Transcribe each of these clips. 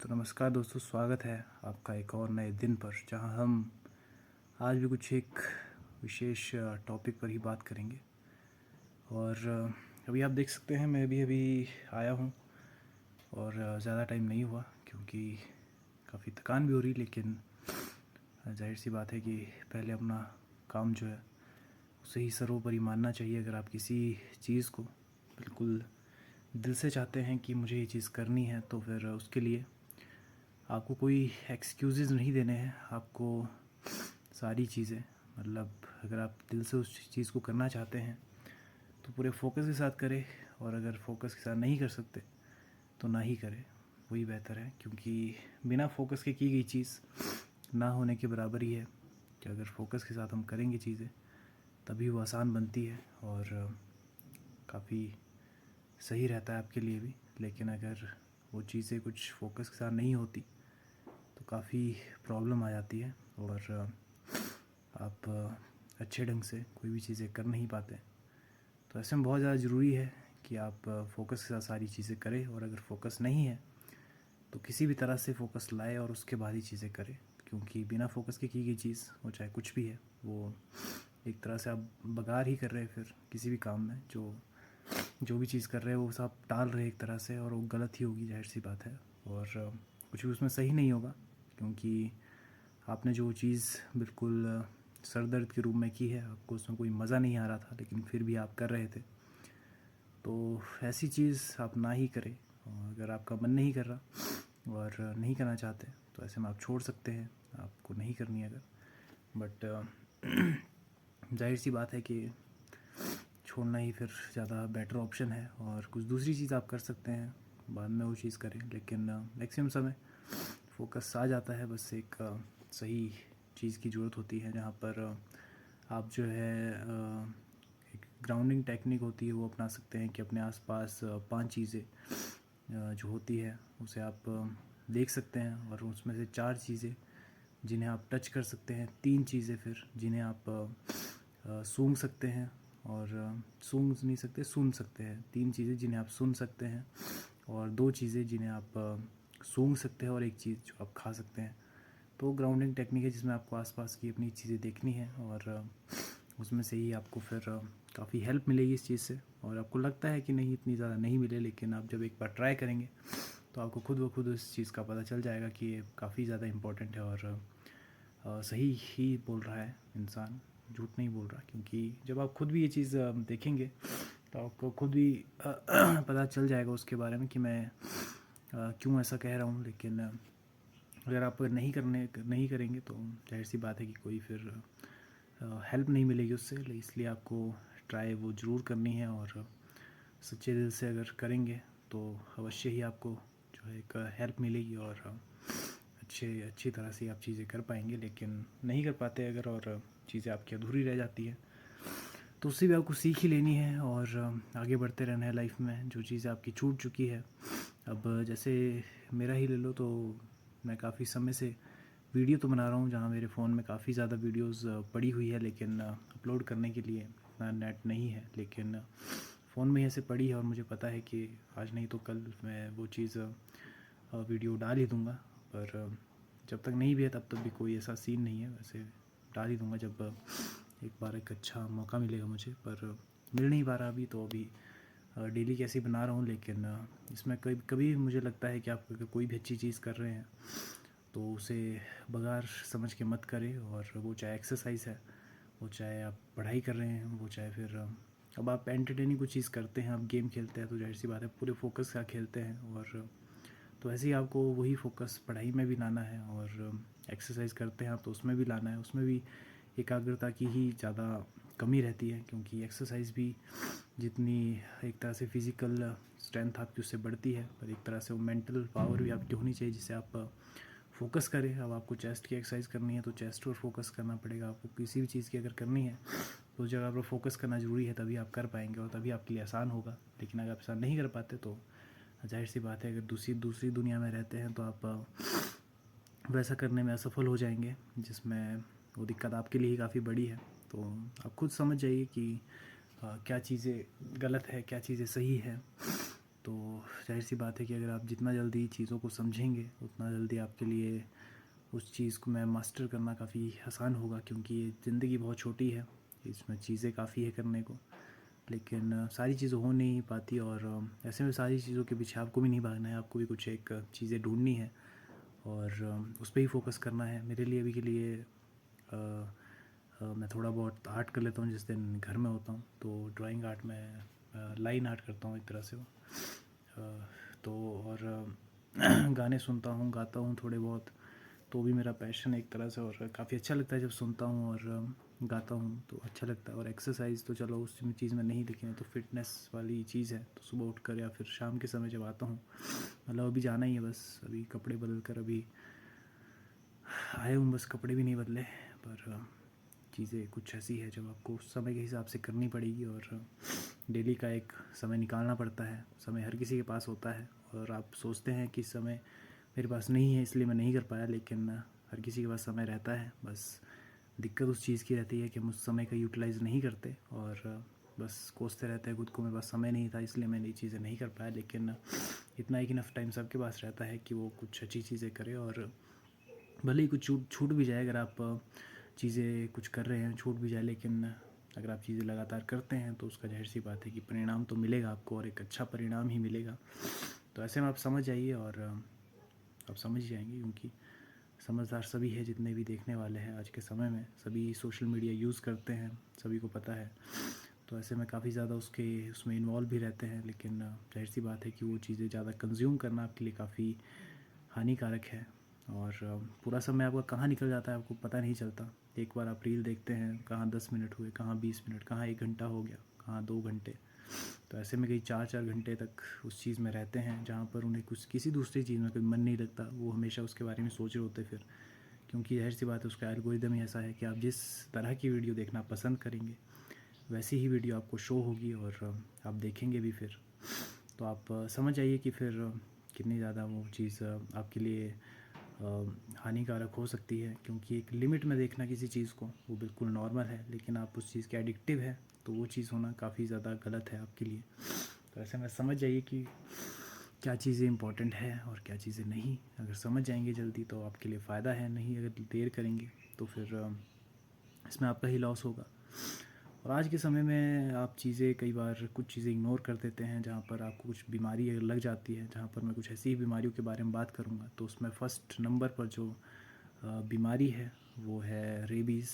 तो नमस्कार दोस्तों, स्वागत है आपका एक और नए दिन पर, जहां हम आज भी कुछ एक विशेष टॉपिक पर ही बात करेंगे। और अभी आप देख सकते हैं मैं भी अभी आया हूं और ज़्यादा टाइम नहीं हुआ क्योंकि काफ़ी थकान भी हो रही, लेकिन जाहिर सी बात है कि पहले अपना काम जो है उसे ही सर्वोपरि मानना चाहिए। अगर आप किसी चीज़ को बिल्कुल दिल से चाहते हैं कि मुझे ये चीज़ करनी है, तो फिर उसके लिए आपको कोई एक्सक्यूज़ेज़ नहीं देने हैं। आपको सारी चीज़ें, मतलब अगर आप दिल से उस चीज़ को करना चाहते हैं तो पूरे फोकस के साथ करें, और अगर फोकस के साथ नहीं कर सकते तो ना ही करें, वही बेहतर है। क्योंकि बिना फोकस के की गई चीज़ ना होने के बराबर ही है कि अगर फोकस के साथ हम करेंगे चीज़ें तभी वो आसान बनती है और काफ़ी सही रहता है आपके लिए भी। लेकिन अगर वो चीज़ें कुछ फोकस के साथ नहीं होती तो काफ़ी प्रॉब्लम आ जाती है और आप अच्छे ढंग से कोई भी चीज़ें कर नहीं पाते। तो ऐसे में बहुत ज़्यादा ज़रूरी है कि आप फोकस के साथ सारी चीज़ें करें, और अगर फोकस नहीं है तो किसी भी तरह से फोकस लाए और उसके बाद ही चीज़ें करें। क्योंकि बिना फोकस के की गई चीज़, वो चाहे कुछ भी है, वो एक तरह से आप बगार ही कर रहे हैं फिर किसी भी काम में। जो भी चीज़ कर रहे हैं वो सब टाल रहे एक तरह से, और वो गलत ही होगी, जाहिर सी बात है। और कुछ भी उसमें सही नहीं होगा, क्योंकि आपने जो चीज़ बिल्कुल सर दर्द के रूप में की है, आपको उसमें कोई मज़ा नहीं आ रहा था लेकिन फिर भी आप कर रहे थे, तो ऐसी चीज़ आप ना ही करें। और अगर आपका मन नहीं कर रहा और नहीं करना चाहते तो ऐसे में आप छोड़ सकते हैं, आपको नहीं करनी है अगर। बट जाहिर सी बात है कि छोड़ना ही फिर ज़्यादा बेटर ऑप्शन है, और कुछ दूसरी चीज़ आप कर सकते हैं, बाद में वो चीज़ करें। लेकिन मैक्सिमम समय फोकस आ जाता है, बस एक सही चीज़ की ज़रूरत होती है जहाँ पर आप जो है एक ग्राउंडिंग टेक्निक होती है वो अपना सकते हैं कि अपने आसपास 5 चीज़ें जो होती है उसे आप देख सकते हैं, और उसमें से 4 चीज़ें जिन्हें आप टच कर सकते हैं, 3 चीज़ें फिर जिन्हें आप सूंघ सकते हैं, और सूंघ नहीं सकते, सुन सकते हैं। 3 चीज़ें जिन्हें आप सुन सकते हैं, और 2 चीज़ें जिन्हें आप सूंघ सकते हैं, और एक चीज़ जो आप खा सकते हैं। तो ग्राउंडिंग टेक्निक है जिसमें आपको आसपास की अपनी चीज़ें देखनी है, और उसमें से ही आपको फिर काफ़ी हेल्प मिलेगी इस चीज़ से। और आपको लगता है कि नहीं, इतनी ज़्यादा नहीं मिले, लेकिन आप जब एक बार ट्राई करेंगे तो आपको खुद ब खुद इस चीज़ का पता चल जाएगा कि ये काफ़ी ज़्यादा इम्पोर्टेंट है, और सही ही बोल रहा है इंसान, झूठ नहीं बोल रहा। क्योंकि जब आप खुद भी ये चीज़ देखेंगे तो आपको खुद भी पता चल जाएगा उसके बारे में कि मैं क्यों ऐसा कह रहा हूँ। लेकिन अगर आप नहीं करेंगे तो जाहिर सी बात है कि कोई फिर हेल्प नहीं मिलेगी उससे। इसलिए आपको ट्राई वो ज़रूर करनी है, और सच्चे दिल से अगर करेंगे तो अवश्य ही आपको जो है एक हेल्प मिलेगी, और अच्छी तरह से आप चीज़ें कर पाएंगे। लेकिन नहीं कर पाते अगर, और चीज़ें आपकी अधूरी रह जाती है, तो उससे भी आपको सीख ही लेनी है और आगे बढ़ते रहना है लाइफ में। जो चीज़ें आपकी छूट चुकी है, अब जैसे मेरा ही ले लो, तो मैं काफ़ी समय से वीडियो तो बना रहा हूँ जहाँ मेरे फ़ोन में काफ़ी ज़्यादा वीडियोस पड़ी हुई है, लेकिन अपलोड करने के लिए इतना नेट नहीं है। लेकिन फ़ोन में ऐसे पड़ी है, और मुझे पता है कि आज नहीं तो कल मैं वो चीज़ वीडियो डाल ही दूँगा। पर जब तक नहीं भी है तब तक भी कोई ऐसा सीन नहीं है, वैसे डाल ही दूँगा जब एक बार एक अच्छा मौका मिलेगा मुझे। पर मिल नहीं पा रहा अभी, तो अभी डेली कैसे बना रहा हूँ। लेकिन इसमें कभी कभी मुझे लगता है कि आप अगर कोई भी अच्छी चीज़ कर रहे हैं तो उसे बगार समझ के मत करें। और वो चाहे एक्सरसाइज है, वो चाहे आप पढ़ाई कर रहे हैं, वो चाहे फिर अब आप एंटरटेनिंग कुछ चीज़ करते हैं, आप गेम खेलते हैं, तो जाहिर सी बात है पूरे फोकस के साथ खेलते हैं। और तो ऐसे ही आपको वही फोकस पढ़ाई में भी लाना है, और एक्सरसाइज करते हैं आप तो उसमें भी लाना है। उसमें भी एकाग्रता की ही ज़्यादा कमी रहती है, क्योंकि एक्सरसाइज भी जितनी एक तरह से फिज़िकल स्ट्रेंथ आपकी उससे बढ़ती है, पर एक तरह से वो मेंटल पावर भी आपकी होनी चाहिए जिससे आप फोकस करें। अब आपको चेस्ट की एक्सरसाइज करनी है तो चेस्ट पर फोकस करना पड़ेगा। आपको किसी भी चीज़ की अगर करनी है तो उस जगह पर फोकस करना ज़रूरी है, तभी आप कर पाएंगे और तभी आपके लिए आसान होगा। लेकिन अगर आप ऐसा नहीं कर पाते तो जाहिर सी बात है, अगर दूसरी दुनिया में रहते हैं तो आप वैसा करने में असफल हो जाएंगे, जिसमें वो दिक्कत आपके लिए ही काफ़ी बड़ी है। तो आप खुद समझ जाइए कि क्या चीज़ें गलत है, क्या चीज़ें सही है, तो जाहिर सी बात है कि अगर आप जितना जल्दी चीज़ों को समझेंगे उतना जल्दी आपके लिए उस चीज़ को मैं मास्टर करना काफ़ी आसान होगा, क्योंकि ये ज़िंदगी बहुत छोटी है, इसमें चीज़ें काफ़ी है करने को, लेकिन सारी चीज़ें हो नहीं पाती। और ऐसे में सारी चीज़ों के पीछे आपको भी नहीं भागना है, आपको भी कुछ एक चीज़ें ढूंढनी है और उस पर ही फोकस करना है। मेरे लिए अभी के लिए मैं थोड़ा बहुत आर्ट कर लेता हूँ जिस दिन घर में होता हूँ, तो ड्राइंग आर्ट में लाइन आर्ट करता हूँ एक तरह से वो। तो और गाने सुनता हूँ, गाता हूँ थोड़े बहुत, तो भी मेरा पैशन है एक तरह से, और काफ़ी अच्छा लगता है जब सुनता हूँ और गाता हूँ तो अच्छा लगता है। और एक्सरसाइज तो चलो उस चीज़ में नहीं, लेकिन तो फिटनेस वाली चीज़ है, तो सुबह उठकर या फिर शाम के समय जब आता हूँ, मतलब अभी जाना ही है बस, अभी कपड़े बदल कर अभी आए हूँ, बस कपड़े भी नहीं बदले। पर चीज़ें कुछ ऐसी है जब आपको समय के हिसाब से करनी पड़ेगी, और डेली का एक समय निकालना पड़ता है। समय हर किसी के पास होता है, और आप सोचते हैं कि समय मेरे पास नहीं है इसलिए मैं नहीं कर पाया, लेकिन हर किसी के पास समय रहता है। बस दिक्कत उस चीज़ की रहती है कि हम उस समय का यूटिलाइज़ नहीं करते, और बस कोसते रहते हैं खुद को, मेरे पास समय नहीं था इसलिए मैंने ये चीज़ें नहीं कर पाया। लेकिन इतना एक इनफ टाइम सबके पास रहता है कि वो कुछ अच्छी चीज़ें करें, और भले ही कुछ छूट भी जाए, अगर आप चीज़ें कुछ कर रहे हैं छूट भी जाए, लेकिन अगर आप चीज़ें लगातार करते हैं तो उसका जाहिर सी बात है कि परिणाम तो मिलेगा आपको, और एक अच्छा परिणाम ही मिलेगा। तो ऐसे में आप समझ जाइए, और आप समझ जाएंगे, क्योंकि समझदार सभी है जितने भी देखने वाले हैं आज के समय में, सभी सोशल मीडिया यूज़ करते हैं, सभी को पता है। तो ऐसे में काफ़ी ज़्यादा उसमें इन्वॉल्व भी रहते हैं, लेकिन जाहिर सी बात है कि वो चीज़ें ज़्यादा कंज्यूम करना आपके लिए काफ़ी हानिकारक है। और पूरा समय आपका कहाँ निकल जाता है आपको पता नहीं चलता। एक बार आप रील देखते हैं, कहाँ 10 मिनट हुए, कहाँ 20 मिनट, कहाँ 1 घंटा हो गया, कहाँ 2 घंटे। तो ऐसे में कई 4-4 घंटे तक उस चीज़ में रहते हैं जहाँ पर उन्हें कुछ किसी दूसरी चीज़ में कोई मन नहीं लगता, वो हमेशा उसके बारे में सोच रहे होते फिर। क्योंकि ज़ाहिर सी बात है उसका एल्गोरिदम ही ऐसा है कि आप जिस तरह की वीडियो देखना पसंद करेंगे वैसी ही वीडियो आपको शो होगी, और आप देखेंगे भी फिर। तो आप समझ जाइए कि फिर कितनी ज़्यादा वो चीज़ आपके लिए हानिकारक हो सकती है। क्योंकि एक लिमिट में देखना किसी चीज़ को वो बिल्कुल नॉर्मल है, लेकिन आप उस चीज़ के एडिक्टिव है तो वो चीज़ होना काफ़ी ज़्यादा गलत है आपके लिए। तो ऐसे में समझ जाइए कि क्या चीज़ें इंपॉर्टेंट है और क्या चीज़ें नहीं। अगर समझ जाएंगे जल्दी तो आपके लिए फ़ायदा है, नहीं अगर देर करेंगे तो फिर इसमें आपका ही लॉस होगा। और आज के समय में आप चीज़ें कई बार कुछ चीज़ें इग्नोर कर देते हैं, जहाँ पर आपको कुछ बीमारी अगर लग जाती है, जहाँ पर मैं कुछ ऐसी ही बीमारियों के बारे में बात करूँगा, तो उसमें फ़र्स्ट नंबर पर जो बीमारी है वो है रेबीज़।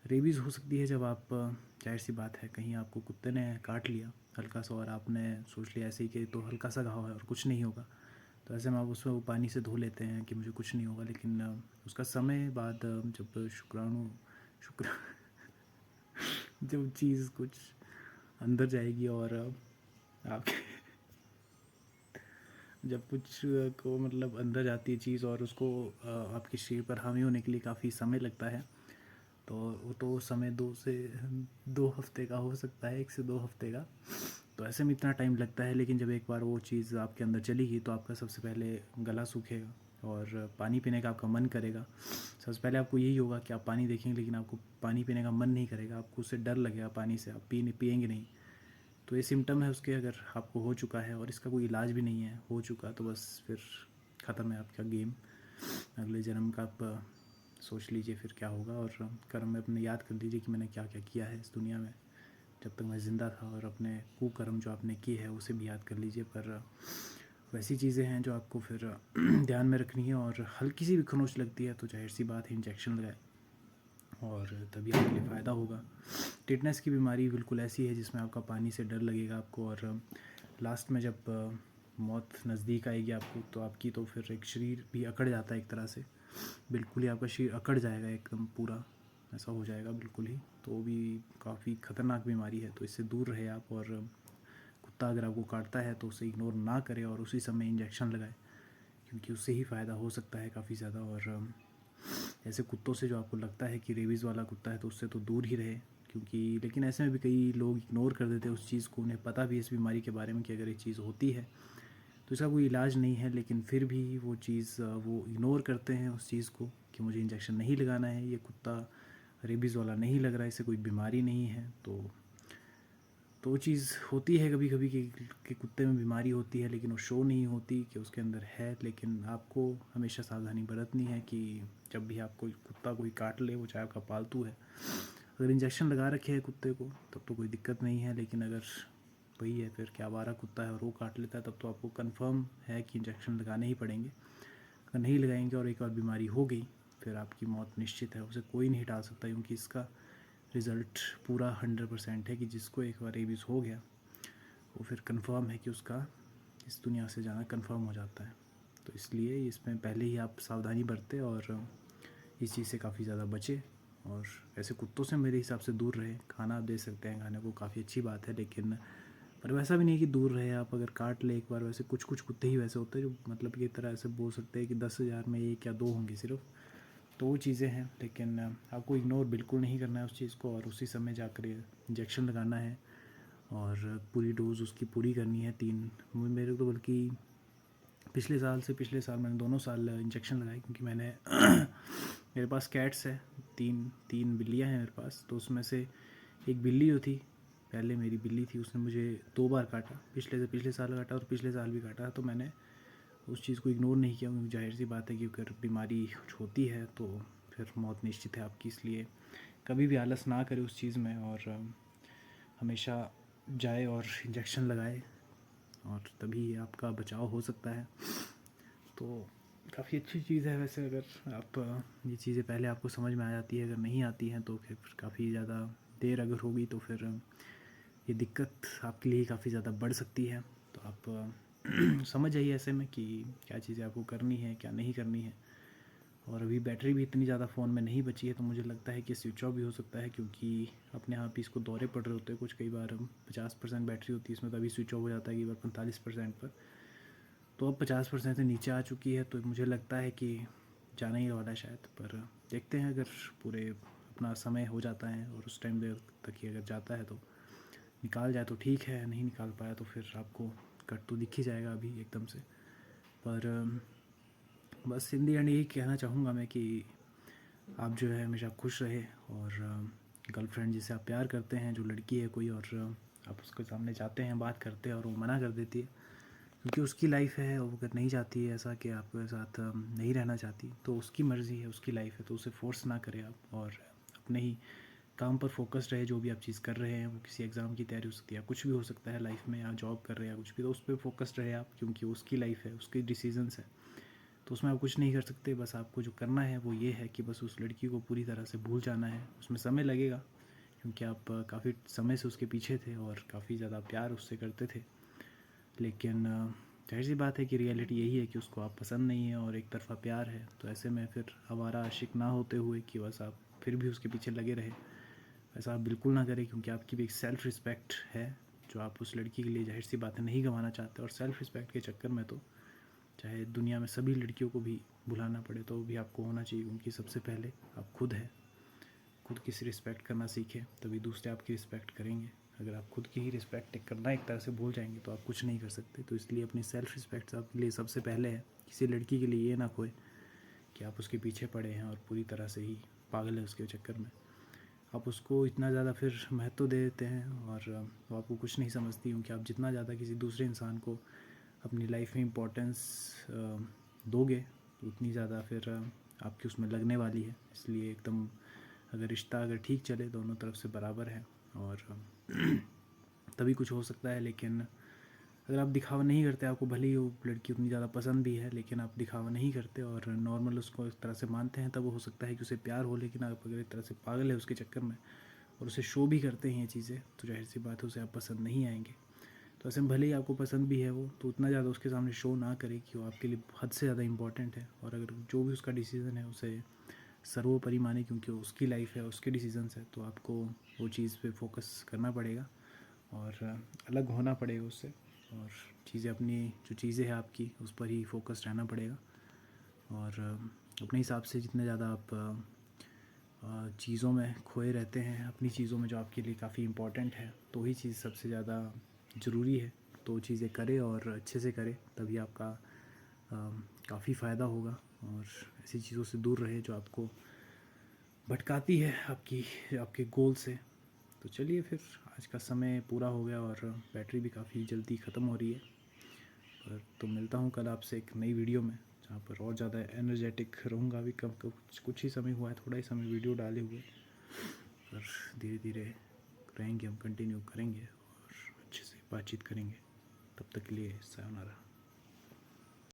रेबीज़ हो सकती है जब आप जाहिर सी बात है कहीं आपको कुत्ते ने काट लिया हल्का सा, और आपने सोच लिया ऐसे ही कि तो हल्का सा घाव है और कुछ नहीं होगा, तो ऐसे में आप उसमें वो पानी से धो लेते हैं कि मुझे कुछ नहीं होगा। लेकिन उसका समय बाद जब शुक्र जब चीज़ कुछ अंदर जाएगी, और आपके जब कुछ को मतलब अंदर जाती है चीज़ और उसको आपके शरीर पर हावी होने के लिए काफ़ी समय लगता है। तो वो तो समय 2 हफ्ते का हो सकता है, 1 से 2 हफ्ते का। तो ऐसे में इतना टाइम लगता है, लेकिन जब एक बार वो चीज़ आपके अंदर चली गई तो आपका सबसे पहले गला सूखेगा और पानी पीने का आपका मन करेगा। सबसे पहले आपको यही होगा कि आप पानी देखेंगे, लेकिन आपको पानी पीने का मन नहीं करेगा, आपको उससे डर लगेगा पानी से, आप पिएंगे नहीं। तो ये सिम्टम है उसके, अगर आपको हो चुका है और इसका कोई इलाज भी नहीं है, हो चुका तो बस फिर ख़त्म है आपका गेम। अगले जन्म का आप सोच लीजिए फिर क्या होगा, और कर्म में अपने याद कर लीजिए कि मैंने क्या क्या किया है इस दुनिया में जब तक मैं ज़िंदा था, और अपने कुकर्म जो आपने किए है उसे भी याद कर लीजिए। पर वैसी चीज़ें हैं जो आपको फिर ध्यान में रखनी है, और हल्की सी भी खरोंच लगती है तो जाहिर सी बात है इंजेक्शन लगाए, और तभी आपके लिए फ़ायदा होगा। टिटनेस की बीमारी बिल्कुल ऐसी है जिसमें आपका पानी से डर लगेगा आपको, और लास्ट में जब मौत नज़दीक आएगी आपको तो आपकी तो फिर एक शरीर भी अकड़ जाता है एक तरह से, बिल्कुल ही आपका शरीर अकड़ जाएगा एकदम पूरा, ऐसा हो जाएगा बिल्कुल ही। तो वो भी काफ़ी ख़तरनाक बीमारी है, तो इससे दूर रहे आप। और कुत्ता अगर आपको काटता है तो उसे इग्नोर ना करें और उसी समय इंजेक्शन लगाए, क्योंकि उससे ही फ़ायदा हो सकता है काफ़ी ज़्यादा। और ऐसे कुत्तों से जो आपको लगता है कि रेबीज़ वाला कुत्ता है तो उससे तो दूर ही रहे, क्योंकि लेकिन ऐसे में भी कई लोग इग्नोर कर देते हैं उस चीज़ को, उन्हें पता भी है इस बीमारी के बारे में कि अगर ये चीज़ होती है तो इसका कोई इलाज नहीं है, लेकिन फिर भी वो चीज़ वो इग्नोर करते हैं उस चीज़ को कि मुझे इंजेक्शन नहीं लगाना है, ये कुत्ता रेबीज़ वाला नहीं लग रहा है, इसे कोई बीमारी नहीं है। तो तो वो चीज़ होती है कभी कभी कि कुत्ते में बीमारी होती है लेकिन वो शो नहीं होती कि उसके अंदर है। लेकिन आपको हमेशा सावधानी बरतनी है कि जब भी आपको कुत्ता कोई काट ले, वो चाहे आपका पालतू है, अगर इंजेक्शन लगा रखे है कुत्ते को तब तो कोई दिक्कत नहीं है। लेकिन अगर वही है फिर कि आवारा कुत्ता है और वो काट लेता है, तब तो आपको कंफर्म है कि इंजेक्शन लगाने ही पड़ेंगे। अगर नहीं लगाएंगे और एक बार बीमारी हो गई फिर आपकी मौत निश्चित है, उसे कोई नहीं टाल सकता, क्योंकि इसका रिज़ल्ट पूरा 100% है कि जिसको एक बार रेबीज़ हो गया वो फिर कंफर्म है कि उसका इस दुनिया से जाना कंफर्म हो जाता है। तो इसलिए इसमें पहले ही आप सावधानी बरतें और इस चीज़ से काफ़ी ज़्यादा बचें। और ऐसे कुत्तों से मेरे हिसाब से दूर रहें। खाना आप दे सकते हैं, खाने को काफ़ी अच्छी बात है, लेकिन पर वैसा भी नहीं कि दूर रहे आप। अगर काट ले एक बार, वैसे कुछ कुछ कुत्ते ही वैसे होते हैं जो मतलब की तरह ऐसे बोल सकते हैं कि 10,000 में 1 या 2 होंगे सिर्फ। तो वो चीज़ें हैं, लेकिन आपको इग्नोर बिल्कुल नहीं करना है उस चीज़ को, और उसी समय जाकर इंजेक्शन लगाना है और पूरी डोज उसकी पूरी करनी है। 3 मेरे तो बल्कि पिछले साल मैंने दोनों साल इंजेक्शन लगाए, क्योंकि मैंने मेरे पास कैट्स है, तीन बिल्लियाँ हैं मेरे पास। तो उसमें से एक बिल्ली जो थी, पहले मेरी बिल्ली थी, उसने मुझे 2 बार काटा, पिछले साल काटा और पिछले साल भी काटा। तो मैंने उस चीज़ को इग्नोर नहीं किया, क्योंकि जाहिर सी बात है कि अगर बीमारी कुछ होती है तो फिर मौत निश्चित है आपकी। इसलिए कभी भी आलस ना करें उस चीज़ में, और हमेशा जाए और इंजेक्शन लगाए, और तभी आपका बचाव हो सकता है। तो काफ़ी अच्छी चीज़ है वैसे, अगर आप ये चीज़ें पहले आपको समझ में आ जाती है। अगर नहीं आती हैं तो फिर काफ़ी ज़्यादा देर अगर होगी तो फिर ये दिक्कत आपके लिए काफ़ी ज़्यादा बढ़ सकती है। तो आप समझ जाइए ऐसे में कि क्या चीज़ें आपको करनी है, क्या नहीं करनी है। और अभी बैटरी भी इतनी ज़्यादा फ़ोन में नहीं बची है, तो मुझे लगता है कि स्विच ऑफ भी हो सकता है, क्योंकि अपने आप ही इसको दौरे पड़ रहे होते हैं कुछ। कई बार 50% बैटरी होती है इसमें, तभी स्विच ऑफ हो जाता है, कई बार 45% पर। तो अब 50% से नीचे आ चुकी है, तो मुझे लगता है कि जाना ही वाला है शायद। पर देखते हैं, अगर पूरे अपना समय हो जाता है और उस टाइम तक ही अगर जाता है तो निकाल जाए तो ठीक है, नहीं निकाल पाया तो फिर आपको कट तो दिख ही जाएगा अभी एकदम से। पर बस इन दी एंड यही कहना चाहूँगा मैं कि आप जो है हमेशा खुश रहे। और गर्लफ्रेंड जिसे आप प्यार करते हैं, जो लड़की है कोई, और आप उसके सामने जाते हैं, बात करते हैं और वो मना कर देती है क्योंकि उसकी लाइफ है, और वो अगर नहीं चाहती है ऐसा कि आपके साथ नहीं रहना चाहती, तो उसकी मर्ज़ी है, उसकी लाइफ है, तो उसे फोर्स ना करें आप। और अपने ही काम पर फोकस्ड रहे। जो भी आप चीज़ कर रहे हैं, वो किसी एग्ज़ाम की तैयारी हो सकती है, कुछ भी हो सकता है लाइफ में, या जॉब कर रहे हैं या कुछ भी, तो उस पर फोकस्ड रहे आप, क्योंकि उसकी लाइफ है, उसके डिसीजंस है। तो उसमें आप कुछ नहीं कर सकते। बस आपको जो करना है वो ये है कि बस उस लड़की को पूरी तरह से भूल जाना है। उसमें समय लगेगा, क्योंकि आप काफ़ी समय से उसके पीछे थे और काफ़ी ज़्यादा प्यार उससे करते थे। लेकिन जाहिर सी बात है कि रियलिटी यही है कि उसको आप पसंद नहीं है और एक तरफ़ा प्यार है। तो ऐसे में फिर आवारा आशिक ना होते हुए कि बस आप फिर भी उसके पीछे लगे रहे, ऐसा आप बिल्कुल ना करें। क्योंकि आपकी भी एक सेल्फ़ रिस्पेक्ट है जो आप उस लड़की के लिए जाहिर सी बात है नहीं गंवाना चाहते। और सेल्फ़ रिस्पेक्ट के चक्कर में तो चाहे दुनिया में सभी लड़कियों को भी भुलाना पड़े तो भी आपको होना चाहिए, क्योंकि सबसे पहले आप खुद हैं। खुद की रिस्पेक्ट करना सीखें, तभी दूसरे आपकी रिस्पेक्ट करेंगे। अगर आप खुद की ही रिस्पेक्ट करना एक तरह से भूल जाएंगे तो आप कुछ नहीं कर सकते। तो इसलिए अपनी सेल्फ़ रिस्पेक्ट आपके लिए सबसे पहले है। किसी लड़की के लिए ये ना खोए कि आप उसके पीछे पड़े हैं और पूरी तरह से ही पागल है उसके चक्कर में। आप उसको इतना ज़्यादा फिर महत्व दे देते हैं और वो आपको कुछ नहीं समझती, क्योंकि आप जितना ज़्यादा किसी दूसरे इंसान को अपनी लाइफ में इम्पोर्टेंस दोगे तो उतनी ज़्यादा फिर आपकी उसमें लगने वाली है। इसलिए एकदम अगर रिश्ता अगर ठीक चले, दोनों तरफ से बराबर है, और तभी कुछ हो सकता है। लेकिन अगर आप दिखावा नहीं करते, आपको भले ही वो लड़की उतनी ज़्यादा पसंद भी है, लेकिन आप दिखावा नहीं करते और नॉर्मल उसको एक तरह से मानते हैं, तब वो हो सकता है कि उसे प्यार हो। लेकिन आप अगर एक तरह से पागल है उसके चक्कर में और उसे शो भी करते हैं ये चीज़ें, तो जाहिर सी बात है उसे आप पसंद नहीं आएंगे। तो ऐसे में भले ही आपको पसंद भी है वो, तो उतना ज़्यादा उसके सामने शो ना करे कि वो आपके लिए हद से ज़्यादा इंपॉर्टेंट है। और अगर जो भी उसका डिसीज़न है उसे सर्वोपरि माने, क्योंकि उसकी लाइफ है, उसके डिसीजंस है, तो आपको वो चीज़ पे फोकस करना पड़ेगा और अलग होना पड़ेगा उससे। और चीज़ें अपनी जो चीज़ें हैं आपकी, उस पर ही फोकस रहना पड़ेगा। और अपने हिसाब से जितने ज़्यादा आप चीज़ों में खोए रहते हैं, अपनी चीज़ों में जो आपके लिए काफ़ी इम्पोर्टेंट है, तो ही चीज़ सबसे ज़्यादा ज़रूरी है। तो चीज़ें करें और अच्छे से करें, तभी आपका काफ़ी फ़ायदा होगा। और ऐसी चीज़ों से दूर रहे जो आपको भटकाती है आपकी आपके गोल से। तो चलिए फिर आज का समय पूरा हो गया और बैटरी भी काफ़ी जल्दी ख़त्म हो रही है। पर तो मिलता हूँ कल आपसे एक नई वीडियो में, जहाँ पर और ज़्यादा एनर्जेटिक रहूँगा। अभी कम कुछ ही समय हुआ है, थोड़ा ही समय वीडियो डाले हुए, पर धीरे धीरे रहेंगे, हम कंटिन्यू करेंगे और अच्छे से बातचीत करेंगे। तब तक के लिए सायोनारा।